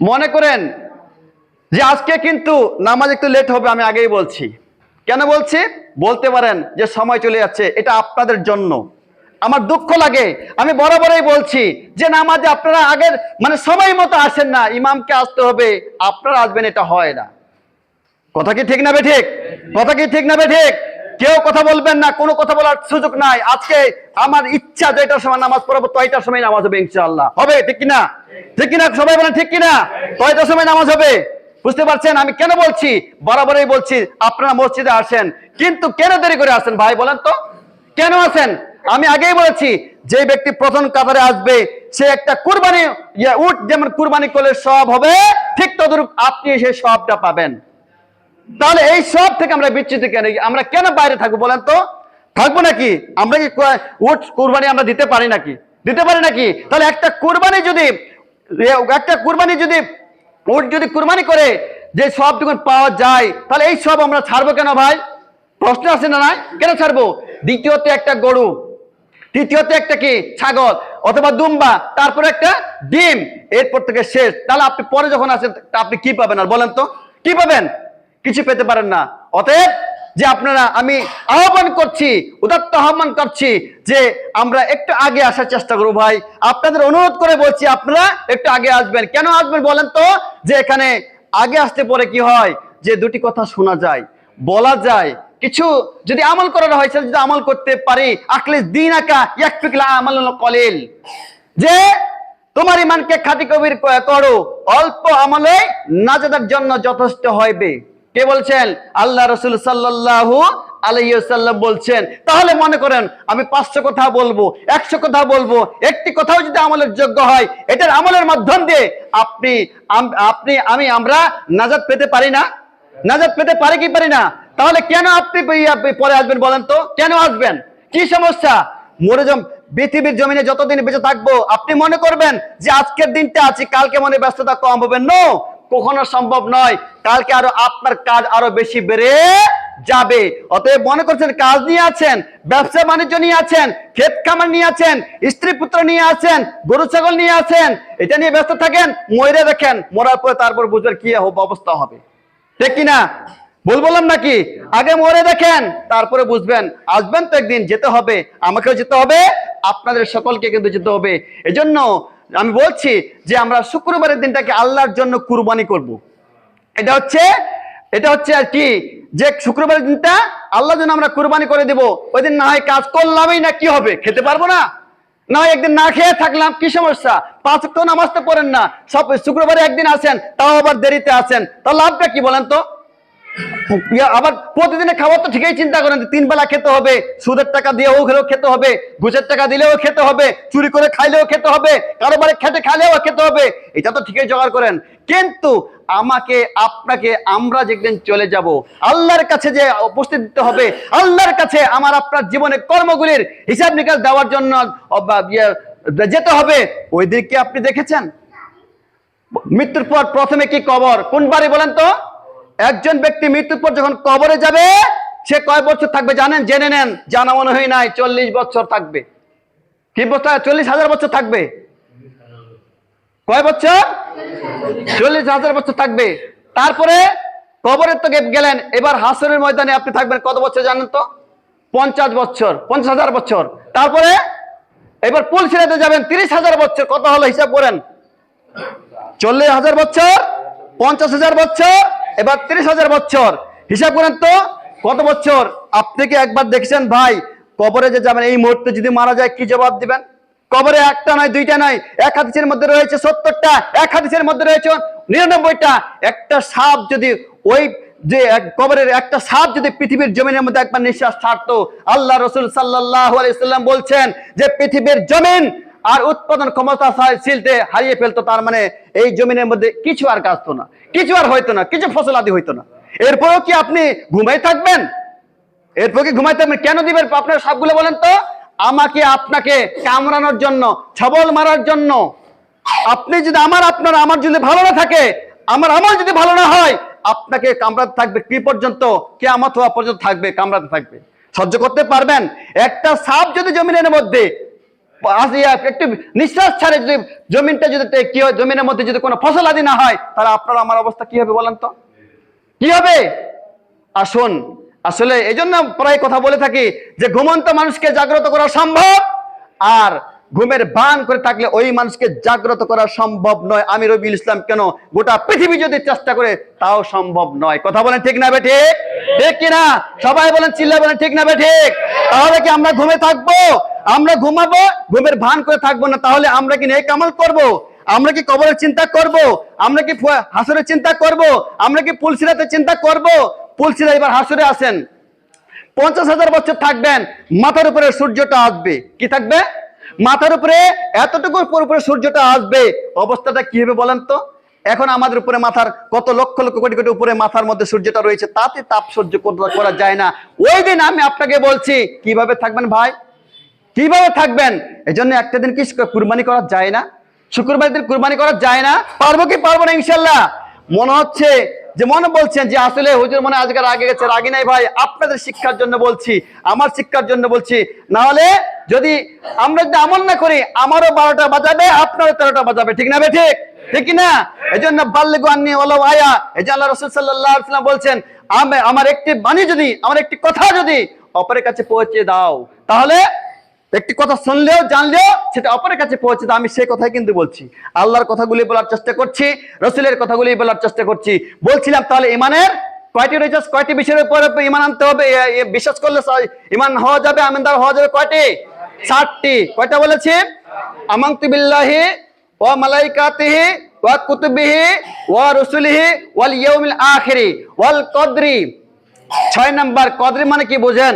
মনে করেন যে আজকে কিন্তু নামাজ একটু লেট হবে, আমি আগেই বলছি। কেন বলছি? বলতে পারেন যে সময় চলে যাচ্ছে, এটা আপনাদের জন্য। আমার দুঃখ লাগে, আমি বরাবরই বলছি যে নামাজে আপনারা আগের মানে সময় মতো আসেন না, ইমামকে আসতে হবে, আপনারা আসবেন, এটা হয় না। কথা কি ঠিক না বে ঠিক? কথা কি ঠিক না বে ঠিক? কেউ কথা বলবেন না, কোনো কথা বলার সুযোগ নাই। আজকে আমার ইচ্ছা যেটার সময় নামাজ পড়াবো তয়টার সময় নামাজ হবে, ইনশাআল্লাহ হবে। ঠিক কিনা? ঠিক কিনা? সবাই বলেন ঠিক কিনা? তয়টার সময় নামাজ হবে। বুঝতে পারছেন আমি কেন বলছি? বরাবরই বলছি আপনারা মসজিদে আসেন, কিন্তু কেন দেরি করে আসেন ভাই বলেন তো? কেন আসেন? আমি আগেই বলেছি, যে ব্যক্তি প্রথম কাতারে আসবে সে একটা কুরবানি উট যেমন কুরবানি করলে সব হবে, ঠিক তদরূপ আপনি সেই সবটা পাবেন। তাহলে এই সব থেকে আমরা বিচ্যুত কেন? আমরা কেন বাইরে থাকবো বলেন তো? থাকবো নাকি? আমরা কি উট কুরবানি আমরা দিতে পারি নাকি? দিতে পারি নাকি? তাহলে একটা কুরবানি যদি উট যদি কুরবানি করে যে সবটুকু পাওয়া যায়, তাহলে এই সব আমরা ছাড়বো কেন ভাই? প্রশ্ন আছে না? কেন ছাড়বো? দ্বিতীয়তে একটা গরু, তৃতীয়তে একটা কি ছাগল অথবা দুম্বা, তারপরে একটা ডিম, এরপর থেকে শেষ। তাহলে আপনি পরে যখন আসেন আপনি কি পাবেন আর বলেন তো? কি পাবেন? কিছু পেতে পারেন না। অতএব যে আপনারা, আমি আহ্বান করছি, উদাত্ত আহ্বান করছি যে আমরা একটু আগে আসার চেষ্টা করব ভাই। আপনাদের অনুরোধ করে বলছি আপনারা একটু আগে আসবেন। কেন আসবেন বলেন তো? যে এখানে আগে আসতে পরে কি হয়, যে দুটি কথা শোনা যায়, বলা যায়, কিছু যদি আমল করার হয় সেটা যদি আমল করতে পারি, আকলে দিন আকা ইয়াকফিকলা আমালুল কলিল, যে তোমার ইমানকে খাঁটি কবির করো, অল্প আমলে নাজাতের জন্য যথেষ্ট হইবে। কে বলছেন? আল্লাহ রাসূল সাল্লাল্লাহু আলাইহি ওয়াসাল্লাম বলছেন। তাহলে মনে করেন আমি 500 কথা বলবো, 100 কথা বলবো, একটি কথাও যদি আমলের যোগ্য হয়, এটার আমলের মাধ্যম দিয়ে আমরা নাজাত পেতে পারি না? নাজাত পেতে পারি কি পারি না? তাহলে কেন আপনি পরে আসবেন বলেন তো? কেন আসবেন? কি সমস্যা? পৃথিবীর জমিনে যতদিন বেঁচে থাকবো আপনি মনে করবেন যে আজকের দিনটা আছি, কালকে মনে ব্যস্ততা কম হবে? নো, কখনো সম্ভব নয়। কালকে আরো আপনার কাজ আরো বেশি বেড়ে যাবে। অতএব মনে করছেন কাজ নিয়ে আছেন, ব্যবসা বাণিজ্য নিয়ে আছেন, ক্ষেত খামার নিয়ে আছেন, স্ত্রী পুত্র নিয়ে আছেন, গরু ছাগল নিয়ে আছেন, এটা নিয়ে ব্যস্ত থাকেন, মরে দেখেন, মরার পরে তারপর বুঝবেন কি অবস্থা হবে। ঠিক কিনা? ভুল বললাম নাকি? আগে মরে দেখেন, তারপরে বুঝবেন। আসবেন তো একদিন, যেতে হবে, আমাকেও যেতে হবে, আপনাদের সকলকে কিন্তু যেতে হবে। এজন্য আমি বলছি যে আমরা শুক্রবারের দিনটাকে আল্লাহর জন্য কুরবানি করব। এটা হচ্ছে আর কি, যে শুক্রবারের দিনটা আল্লাহর জন্য আমরা কুরবানি করে দেব। ওই দিন না হয় কাজ করলামই না, কি হবে? খেতে পারবো না। না হয় একদিন না খেয়ে থাকলাম, কি সমস্যা? 5 ওয়াক্ত নামাজ তো পড়েন না, সব শুক্রবারে একদিন আসেন, তাও আবার দেরিতে আসেন, তার লাভটা কি বলেন তো? আবার প্রতিদিনের খাবার তো ঠিকই চিন্তা করেন, 3 বেলা খেতে হবে, সুদের টাকা দিয়েও খেতে হবে, ঘুষের টাকা দিলেও খেতে হবে, চুরি করে খাইলেও খেতে হবে, কারোবারে খেতে খাইলেও খেতে হবে, এটা তো ঠিকই জোগাড় করেন। কিন্তু আমাকে আপনাকে, আমরা যেদিন চলে যাব আল্লাহর কাছে, যে উপস্থিত দিতে হবে আল্লাহর কাছে, আমার আপনার জীবনের কর্মগুলির হিসাব নিকাশ দেওয়ার জন্য যেতে হবে। ওই দিকে আপনি দেখেছেন? মৃত্যুর পর প্রথমে কি কবর? কোন বাড়ি বলেন তো? একজন ব্যক্তি মৃত্যুর পর যখন কবরে যাবে, সে কয় বছর থাকবে জানেন? জেনে নেন, জানা মনে হয় নাই, 40 বছর থাকবে। কি বছর? 40,000 বছর থাকবে। কয় বছর? 40,000 বছর থাকবে। তারপরে কবরে তো গেলেন, এবার হাসরের ময়দানে আপনি থাকবেন কত বছর জানেন তো? 50 বছর, 50,000 বছর। তারপরে এবার পুলসিরাতে যাবেন, 30,000 বছর। কত হলো হিসাব করেন? 40,000 বছর, 50,000 বছর, এবার 30,000 বছর। হিসাব করেন তো কত বছর? আপনি কি একবার দেখছেন ভাই কবরে যে যাবেন, এই মুহূর্তে যদি মারা যায় কি জবাব দিবেন? কবরে একটা নয়, দুইটা নয়, এক হাদিসের মধ্যে রয়েছে 70টা, এক হাদিসের মধ্যে রয়েছে 99টা। একটা সাপ যদি, ওই যে কবরের একটা সাপ যদি পৃথিবীর জমিনের মধ্যে একবার নিঃশ্বাস ছাড়তো, আল্লাহ রাসূল সাল্লাল্লাহু আলাইহি ওয়াসাল্লাম বলছেন যে পৃথিবীর জমিন আর উৎপাদন ক্ষমতা শিলতে হারিয়ে ফেলতো। তার মানে এই জমিনের মধ্যে কিছু আর কাজতো না, কিছু আর হইতো না, কিছু ফসল আদি হইতো না। এরপরও কি আপনি ঘুমাই থাকবেন? এরপর কি ঘুমাই থাকবেন? কেন দিবেন আপনার সাপগুলো বলেন তো? আমাকে আপনাকে কামড়ানোর জন্য, ছবল মারার জন্য। আপনি যদি আমার যদি ভালো না থাকে, আমার আমল যদি ভালো না হয়, আপনাকে কামড়াতে থাকবে কি পর্যন্ত? কিয়ামত হওয়া পর্যন্ত থাকবে, কামড়াতে থাকবে। সহ্য করতে পারবেন? একটা সাপ যদি জমিনের মধ্যে একটু নিঃশ্বাস ছাড়ে যদি জমিনটা যদি কি হয়, জমিনের মধ্যে যদি কোনো ফসল আদি না হয়, তাহলে আপনার আমার অবস্থা কি হবে বলেন তো? কি হবে? আসুন, আসলে এই জন্য প্রায় কথা বলে থাকি যে ঘুমন্ত মানুষকে জাগ্রত করা সম্ভব, আর ঘুমের ভান করে থাকলে ওই মানুষকে জাগ্রত করা সম্ভব নয়। আমি রবিউল ইসলাম কেন, গোটা পৃথিবী যদি চেষ্টা করে তাও সম্ভব নয়। কথা বলেন ঠিক না বেঠিক? ঠিক কিনা? সবাই বলেন, চিল্লা বলেন ঠিক না বেঠিক? তাহলে কি আমরা ঘুমে থাকবো? আমরা ঘুমাবো, ঘুমের ভান করে থাকবো না, তাহলে আমরা কি নেক আমল করব? আমরা কি কবরের চিন্তা করব? আমরা কি হাসরের চিন্তা করব? আমরা কি পুলসিরাতের চিন্তা করব? পুলসিরা এবার হাসরে আসেন, 50,000 বছর থাকবেন, মাথার উপরে সূর্যটা আসবে। কি থাকবে? মাথার উপরে এতটুকু উপরে সূর্যটা আসবে, অবস্থাটা কি হবে বলেন তো? এখন আমাদের উপরে মাথার কত লক্ষ লক্ষ কোটি কোটি উপরে মাথার মধ্যে সূর্যটা রয়েছে, তাতে তাপ সহ্য করা যায় না। ওই দিন আমি আপনাকে বলছি কিভাবে থাকবেন ভাই, কিভাবে থাকবেন? এই জন্য একটা দিন কি কুরবানি করা যায় না? শুক্রবার দিন কুরবানি করা যায় না? পারবো কি পারবো না? ইনশাল্লাহ। মনে হচ্ছে যে, মনে বলছেন যে আসলে হুজুর মনে আজকে রাগে গেছে। রাগি নাই ভাই, আপনাদের শিক্ষার জন্য বলছি, আমার শিক্ষার জন্য বলছি। না হলে যদি আমরা যদি আমল না করি, আমারও 12টা বাজাবে, আপনারও 13টা বাজাবে। ঠিক না? ঠিক ঠিক না? এই জন্য বাল্লিগু আন্নী ওয়ালাউ আয়া, এই যে আল্লাহ রাসূল সাল্লাল্লাহু আলাইহি ওয়াসাল্লাম বলছেন, আমার একটি বাণী যদি, আমার একটি কথা যদি অপরের কাছে পৌঁছে দাও, তাহলে একটি কথা শুনলেও জানলেও সেটা অপরের কাছে পৌঁছে দাও। আমি সেই কথাই কিন্তু বলছি, আল্লাহর কথাগুলি বলার চেষ্টা করছি, রসুলের কথাগুলি বলার চেষ্টা করছি। বলছিলাম তাহলে ইমানের কয়টি রয়েছে, কয়টি বিষয়ের উপর ইমান আনতে হবে, বিশ্বাস করলে ইমান হওয়া যাবে, আমিনদার হওয়া যাবে কয়টি? 7টি। কয়টা বলেছি? আমানতু বিল্লাহি ওয়া মালাইকাতিহি ওয়া কুতুবিহি ওয়া রুসুলিহি ওয়াল ইয়াউমিল আখিরি ওয়াল কদরি। 6 নাম্বার, কদর মানে কি বোঝেন?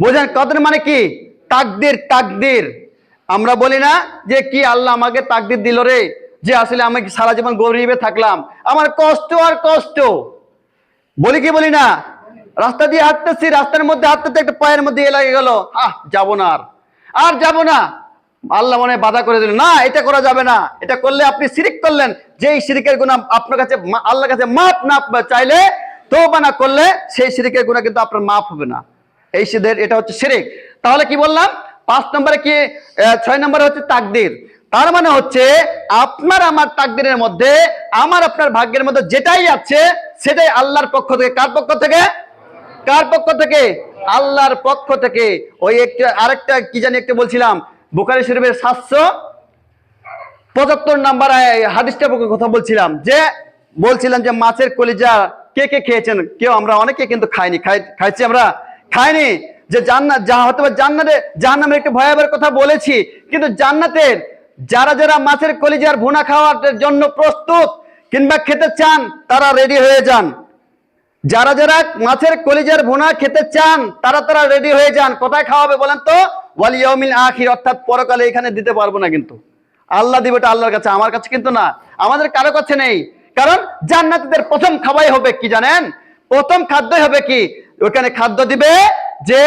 বোঝেন কদর মানে কি? তাকদির। তাকদির আমরা বলি না যে কি আল্লাহ আমাকে তাকদির দিল রে, যে আসলে আমি সারা জীবন গরিবে থাকলাম, আমার কষ্ট আর কষ্ট। বলি কি বলি না? রাস্তা দিয়ে হাঁটতেছি, রাস্তার মধ্যে হাঁটতে একটা পায়ের মধ্যে লাগে গেল, যাবো না, আর যাবো না। আল্লাহ মনে বাধা করে দিল, না এটা করা যাবে না, এটা করলে আপনি শিরিক করলেন। যেই শিরিকের গুনাহ আপনার কাছে আল্লাহর কাছে মাফ না চাইলে, তওবা না করলে, সেই শিরিকের গুনাহ কিন্তু আপনার মাফ হবে না। এই সিদ্ধের এটা হচ্ছে শিরিক। তাহলে কি বললাম? 5 নম্বরে কি, 6 নম্বরে হচ্ছে তাকদির। তার মানে হচ্ছে আপনার আমার তাকদিরের মধ্যে, আমার আপনার ভাগ্যের মধ্যে যেটাই আছে সেটাই আল্লাহর পক্ষ থেকে। কার পক্ষ থেকে? কার পক্ষ থেকে? আল্লাহর পক্ষ থেকে। ওই আরেকটা কি জানি একটা বলছিলাম, বুখারী শরীফের 775 নাম্বার হাদিসটার কথা বলছিলাম, যে বলছিলাম যে মাছের কলিজা কে কে খেয়েছেন? কেউ, আমরা অনেকে কিন্তু খাইনি। খাইছি আমরা? খাইনি। যে জান্নাত, যা হয়তো জান্নাতে জাহান্নামের একটা ভয়াবহের কথা বলেছি, কিন্তু জান্নাতের যারা যারা মাছের কলিজার ভুনা খাওয়ার জন্য প্রস্তুত কিংবা খেতে চান, তারা রেডি হয়ে যান। যারা যারা মাছের কলিজার ভুনা খেতে চান, তারা রেডি হয়ে যান। কোথায় খাওয়াবে বলেন তো? ওয়াল ইয়াউমিল আখির, অর্থাৎ পরকালে। এখানে দিতে পারবো না কিন্তু, আল্লাহ দিবে, এটা আল্লাহর কাছে, আমার কাছে কিন্তু না, আমাদের কারো কাছে নেই। কারণ জান্নাতীদের প্রথম খাওয়াই হবে কি জানেন? প্রথম খাদ্যই হবে কি? ওখানে খাদ্য দিবে যে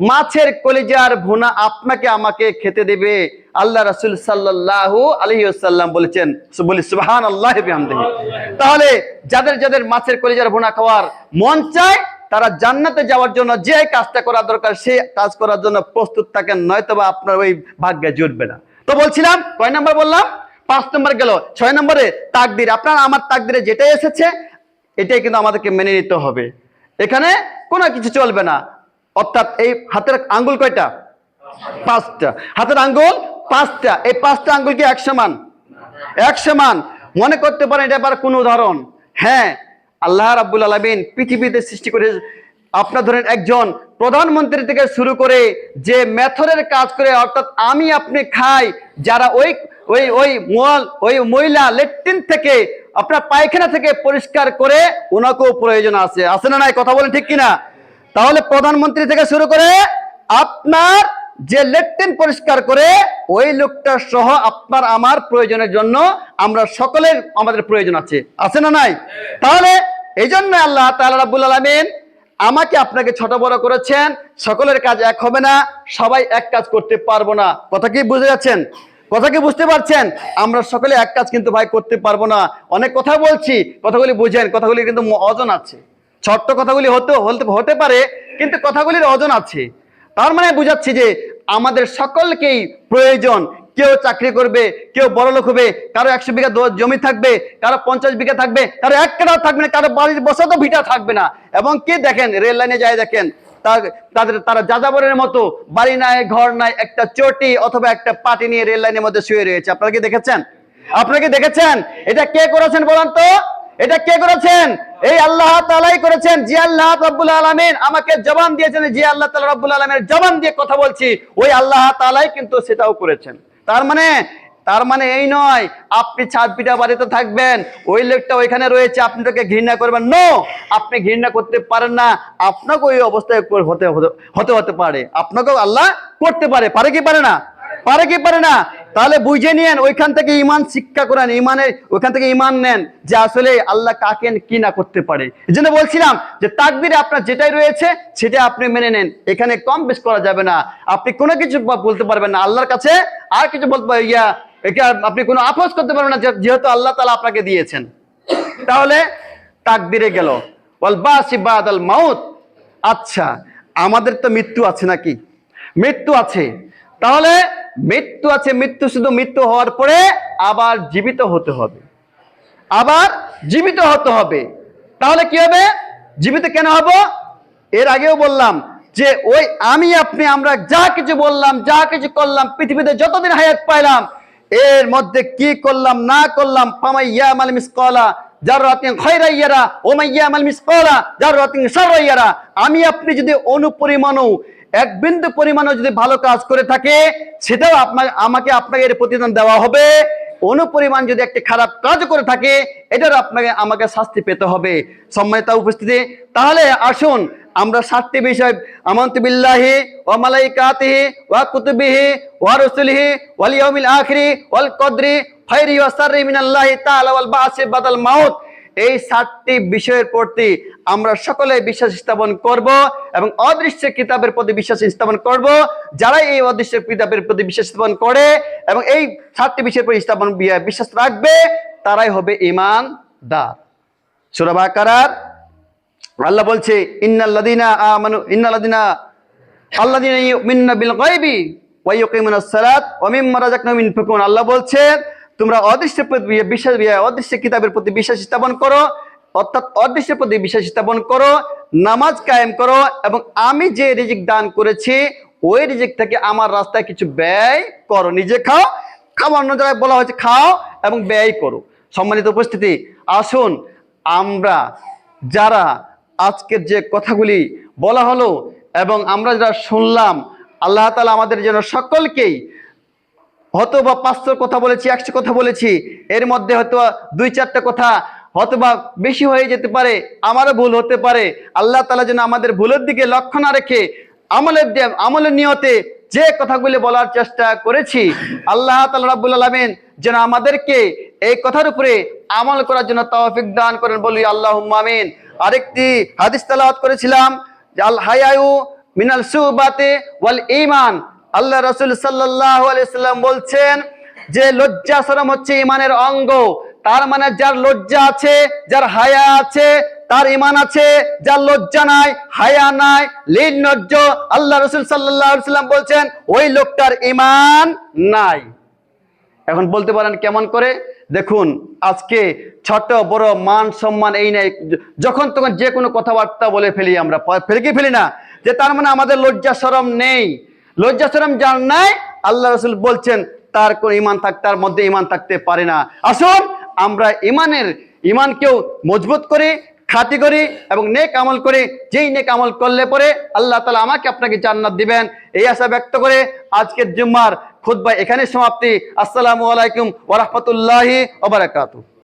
মাছের কলিজার ভুনা আপনাকে আমাকে খেতে দিবে। আল্লাহ রাসূল সাল্লাল্লাহু আলাইহি ওয়াসাল্লাম বলেছেন, বলি সুবহানাল্লাহি বিহামদিহি। তাহলে যাদের যাদের মাছের কলিজার ভুনা খাওয়ার মন চায়, তারা জান্নাতে যাওয়ার জন্য যে কাজটা করা দরকার সে কাজ করার জন্য প্রস্তুত থাকেন, নয়তোবা আপনার ওই ভাগ্যে জুটবে না। তো বলছিলাম, কয় নাম্বার বললাম? 5 নাম্বার গেল। 6 নম্বরে তাকদির। আপনার আমার তাকদিরে যেটাই এসেছে, এটাই কিন্তু আমাদেরকে মেনে নিতে হবে। এখানে কোনো কিছু চলবে না। অর্থাৎ এই হাতের আঙ্গুল কয়টা? 5টা। হাতের আঙ্গুল 5টা। এই 5টা আঙ্গুল কি এক সমান? এক সমান। মনে করতে পারেন এটা আবার কোন উদাহরণ? হ্যাঁ, আল্লাহ রাব্বুল আলামিন পৃথিবীতে সৃষ্টি করে, আপনার ধরেন একজন প্রধানমন্ত্রী থেকে শুরু করে যে মেথরের কাজ করে, অর্থাৎ আমি আপনি খাই, যারা ওই ওই ওই ওই মহিলা লেট্রিন থেকে, আপনার পায়খানা থেকে পরিষ্কার করে, ওনাকেও প্রয়োজন আছে। আছে না নাই? কথা বলেন ঠিক কিনা? তাহলে প্রধানমন্ত্রী থেকে শুরু করে আপনার যে লেট্রিন পরিষ্কার করে, ওই লোকটা সহ আপনার আমার প্রয়োজনের জন্য আমরা সকলের আমাদের প্রয়োজন আছে। আছে না নাই? তাহলে এই জন্য আল্লাহ তাআলা রাব্বুল আলামিন আমাকে আপনাকে ছোট বড় করেছেন। সকলের কাজ এক হবে না, সবাই এক কাজ করতে পারবো না। কথা কি বুঝে যাচ্ছেন? কথা কি বুঝতে পারছেন? আমরা সকলে এক কাজ কিন্তু ভাই করতে পারবো না। অনেক কথা বলছি, কথাগুলি বুঝেন, কথাগুলি কিন্তু ওজন আছে। ছোট্ট কথাগুলি হতে পারে, কিন্তু কথাগুলির ওজন আছে। তার মানে বুঝাচ্ছি যে আমাদের সকলকেই প্রয়োজন। কেউ চাকরি করবে, কেউ বড়লোক হবে, কারো 100 বিঘা জমি থাকবে, কারো 50 বিঘা থাকবে, কারো 1 কাঠাও থাকবে না, কারো বাড়ির বসত ভিটা থাকবে না। এবং কি দেখেন, রেল লাইনে যায় দেখেন, তারা যাযাবরের মতো বাড়ি নাই, ঘর নাই, একটা চটি অথবা একটা পাটি নিয়ে রেল লাইনের মধ্যে শুয়ে রয়েছে। আপনারা কি দেখেছেন? আপনারা কি দেখেছেন? এটা কে করেছেন বলেন তো? এটা কে করেছেন? এই আল্লাহ তাআলাই করেছেন। যে আল্লাহ রাব্বুল আলামিন আমাকে জবান দিয়েছেন, যে আল্লাহ তাআলা রাব্বুল আলামিনের জবান দিয়ে কথা বলছি, ওই আল্লাহ তাআলাই কিন্তু সেটাও করেছেন। তার মানে এই নয় আপনি ছাদ পিটা বাড়িতে থাকবেন, ওই লোকটা ওইখানে রয়েছে, আপনি তাকে ঘৃণা করবেন। নো, আপনি ঘৃণা করতে পারেন না। আপনাকে ওই অবস্থায় হতে পারে, আপনাকেও আল্লাহ করতে পারে। পারে কি পারে না? পারে কি পারে না? তাহলে বুঝে নিয়েন, ওইখান থেকে ইমান শিক্ষা করেন, ওইখান থেকে ইমান নেন যে আসলে আল্লাহ কাকে কি না করতে পারে। এই জন্য বলছিলাম যে তাকদীরে আপনার যেটাই রয়েছে সেটা আপনি মেনে নেন, এখানে কম বেশ করা যাবে না। আপনি কোনো কিছু বলতে পারবেন না আল্লাহর কাছে, আর কিছু বলতে আপনি কোনো আপোষ করতে পারবেন না, যেহেতু আল্লাহ তাআলা আপনাকে দিয়েছেন। তাহলে তাকদীরে গেল, ওয়াল বাসি বাদাল মাউত। আচ্ছা, আমাদের তো মৃত্যু আছে নাকি? মৃত্যু আছে। তাহলে মৃত্যু আছে, মৃত্যু শুধু মৃত্যু হওয়ার পরে আবার জীবিত হতে হবে, আবার জীবিত হতে হবে। তাহলে কি হবে? জীবিত কেন হব? এর আগেও বললাম যে ওই আমি আপনি আমরা যা কিছু বললাম, যা কিছু করলাম, পৃথিবীতে যতদিন হায়াত পাইলাম, এর মধ্যে কি করলাম না করলাম, ফামাইয়া মাল মিসকালা যাররাতিন খায়রান ইয়ারা ওয়া মাইয়া মাল মিসকালা যাররাতিন শাররান ইয়ারা। আমি আপনি যদি অনুপরিমাণও, এক বিন্দু পরিমাণও যদি ভালো কাজ করে থাকে, সেটাও আমাকে আপনাকে এর প্রতিদান দেওয়া হবে। অনুপরিমাণ যদি একটা খারাপ কাজ করে থাকে, এটার আমাকে শাস্তি পেতে হবে। সম্মানিত উপস্থিতি, তাহলে আসুন আমরা 7টি বিষয়, আমানতু বিল্লাহি ওয়া মালাইকাতিহি ওয়া কুতুবিহি ওয়া রুসুলিহি ওয়াল ইয়াউমিল আখিরি ওয়াল কদরি খায়রিহি ওয়া শাররিহি মিনাল্লাহি তাআলা ওয়াল বাসি বাদাল মাউত। এই 7টি বিষয়ের প্রতি আমরা সকলে বিশ্বাস স্থাপন করব এবং অদৃশ্য কিতাবের প্রতি বিশ্বাস স্থাপন করব। যারা এই অদৃশ্য কিতাবের প্রতি বিশ্বাস স্থাপন করে এবং এই 7টি বিষয়ের প্রতি বিশ্বাস রাখবে, তারাই হবে ঈমানদার। সূরা বাকারার আল্লাহ বলছে, আল্লাযীনা ইউমিনুনা বিল গায়বি ওয়া ইয়াকিমুনাস সালাত ওয়া মিম্মা রাযাকনাহুম ইউনফিকুন। আল্লাহ বলছে তোমরা অদৃশ্যের প্রতি বিশ্বাস, অদৃশ্য কিতাবের প্রতি বিশ্বাস স্থাপন করো, অর্থাৎ অদৃশ্যের প্রতি বিশ্বাস স্থাপন করো, নামাজ কায়েম করো, এবং আমি যে রিজিক দান করেছি ওই রিজিক থেকে আমার রাস্তায় কিছু ব্যয় করো। নিজে খাও, অন্য জায়গায় বলা হয়েছে খাও এবং ব্যয় করো। সম্মানিত উপস্থিতি, আসুন আমরা যারা আজকের যে কথাগুলি বলা হলো এবং আমরা যারা শুনলাম, আল্লাহ তাআলা আমাদের যেন সকলকেই, হয়তো বা 500 কথা বলেছি, 100 কথা বলেছি, এর মধ্যে হয়তো 2-4টা কথা হয়তো বা বেশি হয়ে যেতে পারে, আমারও ভুল হতে পারে। আল্লাহ তাআলা যেন আমাদের ভুলের দিকে লক্ষ্য না রেখে আমলের নিয়তে যে কথাগুলি বলার চেষ্টা করেছি, আল্লাহ তাআলা রাব্বুল আলামিন যেন আমাদেরকে এই কথার উপরে আমল করার জন্য তৌফিক দান করেন, বলি আল্লাহুম্মা আমিন। আরেকটি হাদিস তেলাওয়াত করেছিলাম যে আল হায়াউ মিনাল সুবাতে ওয়াল ঈমান। আল্লাহ রাসূল সাল্লাল্লাহু আলাইহি সাল্লাম বলছেন যে লজ্জা শরম হচ্ছে ঈমানের অঙ্গ। তার মানে যার লজ্জা আছে, যার হায়া আছে, তার ঈমান আছে। যার লজ্জা নাই, হায়া নাই, নির্লজ্জ, আল্লাহ রাসূল সাল্লাল্লাহু আলাইহি সাল্লাম বলছেন ওই লোকটার ঈমান নাই। এখন বলতে পারেন কেমন করে? দেখুন, আজকে ছোট বড় মান সম্মান এই নাই, যখন তখন যে কোনো কথাবার্তা বলে ফেলি, আমরা ফেলি না, যে তার মানে আমাদের লজ্জা শরম নেই। লজ্জা শরম যার নাই, আল্লাহ রাসূল বলছেন তার কোন ঈমান তার মধ্যে ঈমান থাকতে পারে না। আসুন আমরা ঈমানকেও মজবুত করি, খাঁটি করি এবং নেক আমল করি। যেই নেক আমল করলে পরে আল্লাহ তাআলা আমাকে আপনাকে জান্নাত দিবেন, এই আশা ব্যক্ত করে আজকের জুম্মার খুতবা এখানে সমাপ্তি। আসসালামু আলাইকুম ওয়া রাহমাতুল্লাহি ওয়া বারাকাতুহু।